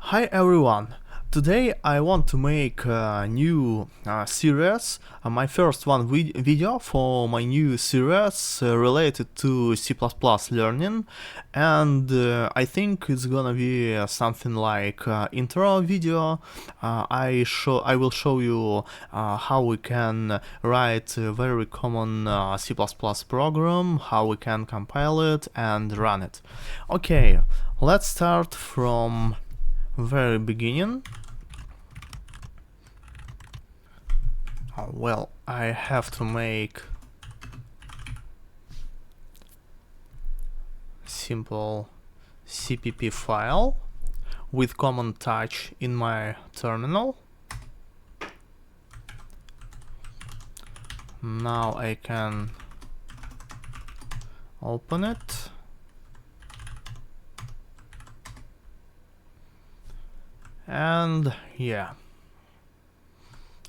Hi everyone! Today I want to make a new series, my first video for my new series related to C++ learning, and I think it's gonna be something like intro video. I will show you how we can write a very common C++ program, how we can compile it and run it. Okay, let's start from very beginning. Well, I have to make simple CPP file with common touch in my terminal. Now I can open it. And yeah,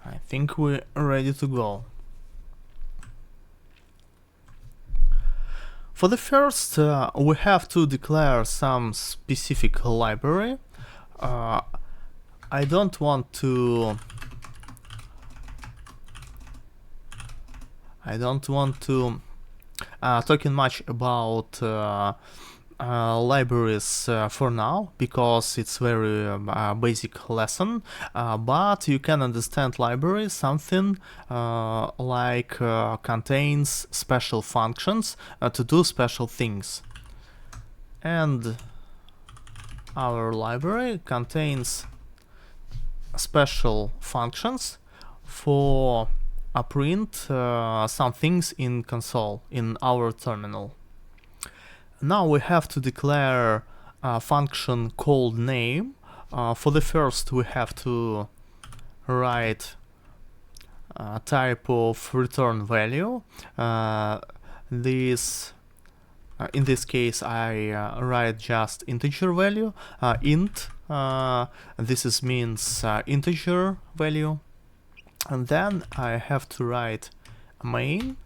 I think we're ready to go. For the first, we have to declare some specific library. I don't want to talking much about libraries for now, because it's very basic lesson, but you can understand library something like contains special functions to do special things, and our library contains special functions for print some things in console, in our terminal. Now we have to declare a function called name. For the first, we have to write a type of return value. In this case, I write just integer value, int. This means integer value, and then I have to write main,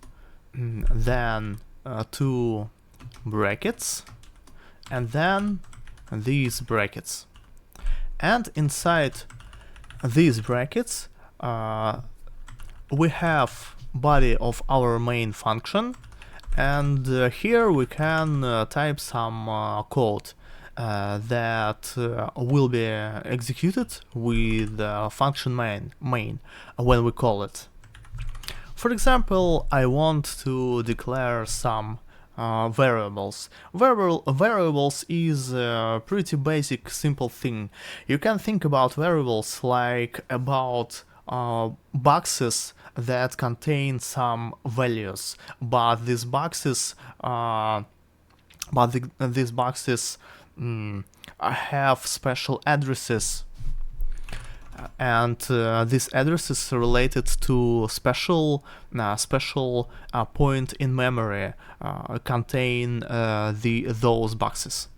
then two brackets, and then these brackets, and inside these brackets we have body of our main function, and here we can type some code that will be executed with function main when we call it. For example, I want to declare some variables. Variables is a pretty basic, simple thing. You can think about variables like about boxes that contain some values, but these boxes have special addresses, and this address is related to special point in memory contain those boxes.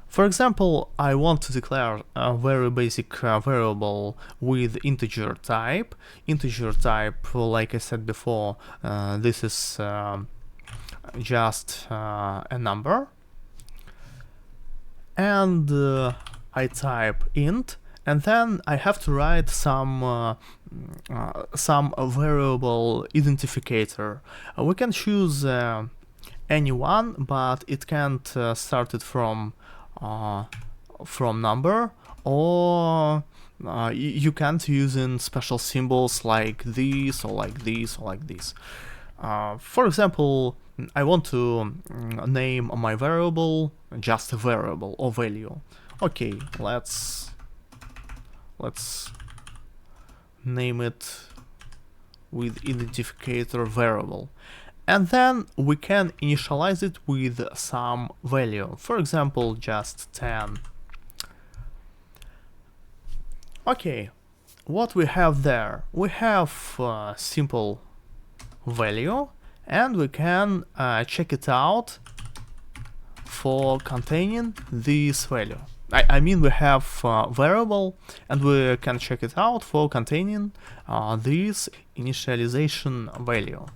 For example, I want to declare a very basic variable with integer type. Integer type, like I said before, this is just a number, and I type int, and then I have to write some variable identifier. We can choose any one, but it can't start it from number, or you can't use in special symbols like this or like this or like this. For example, I want to name my variable just a variable or value. Okay, let's name it with identifier variable, and then we can initialize it with some value, for example just 10. Okay, what we have there? We have a simple value, and we can check it out for containing this value. I mean, we have variable, and we can check it out for containing this initialization value.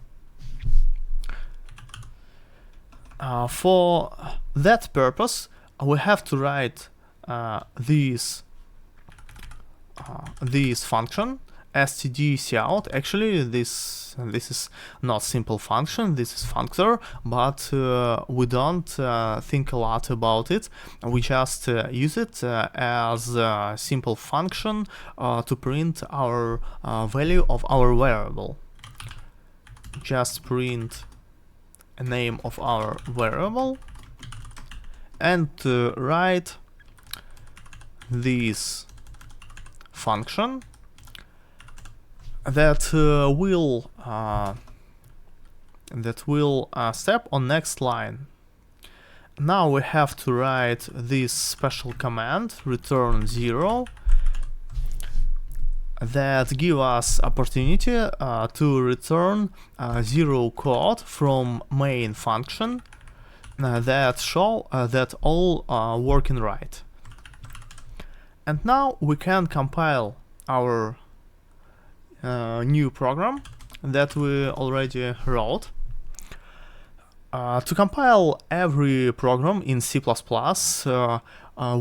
For that purpose, we have to write this function std_cout. Actually, this is not simple function, this is functor, but we don't think a lot about it. We just use it as a simple function to print our value of our variable. Just print a name of our variable and write this function that will step on next line. Now we have to write this special command return 0 that give us opportunity to return 0 code from main function that show that all working right. And now we can compile our new program that we already wrote. To compile every program in C++,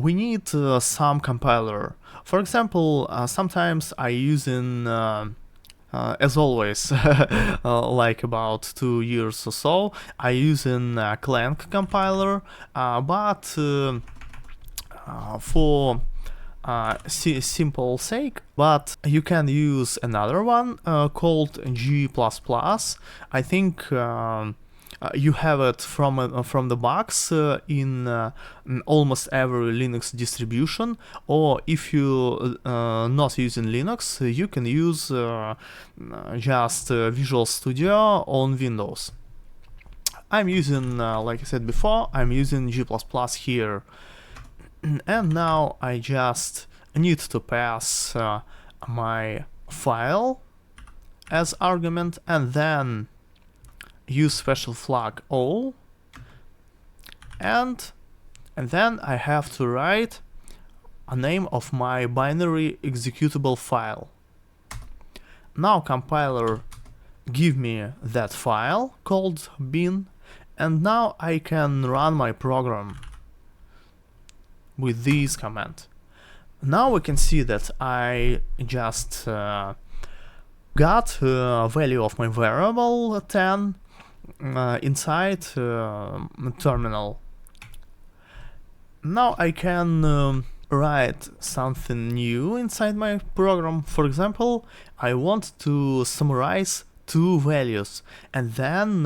we need some compiler. For example, sometimes I use as always, like about 2 years or so, I use Clang compiler, but for simple sake, but you can use another one called G++. I think you have it from the box in almost every Linux distribution, or if you not using Linux, you can use just Visual Studio on Windows. I'm using, like I said before, I'm using G++ here. And now I just need to pass my file as argument and then use special flag O, and then I have to write a name of my binary executable file. Now compiler give me that file called bin, and now I can run my program with this command. Now we can see that I just got value of my variable 10 inside terminal. Now I can write something new inside my program. For example, I want to summarize two values and then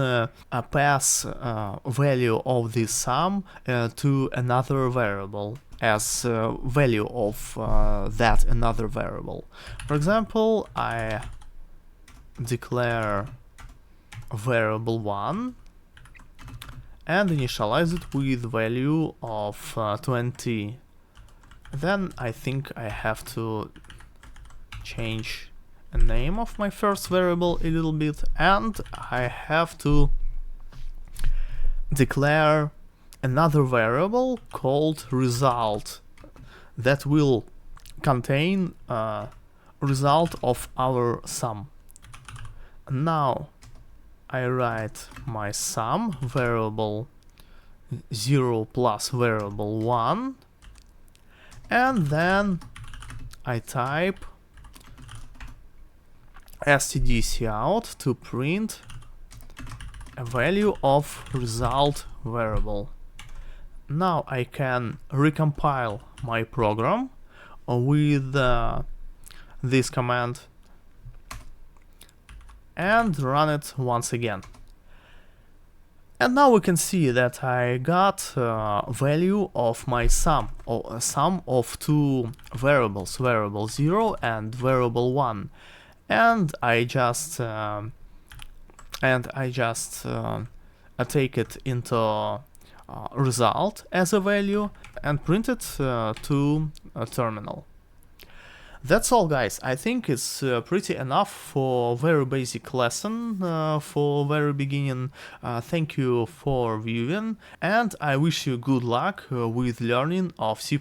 pass value of this sum to another variable as value of that another variable. For example, I declare variable 1 and initialize it with value of 20. Then I think I have to change the name of my first variable a little bit, and I have to declare another variable called result that will contain result of our sum. Now I write my sum variable 0 plus variable 1, and then I type std_cout to print a value of result variable. Now I can recompile my program with this command and run it once again. And now we can see that I got value of my sum, or sum of two variables, variable 0 and variable 1. And I just take it into result as a value and print it to a terminal. That's all, guys. I think it's pretty enough for very basic lesson for very beginning. Thank you for viewing, and I wish you good luck with learning of C++.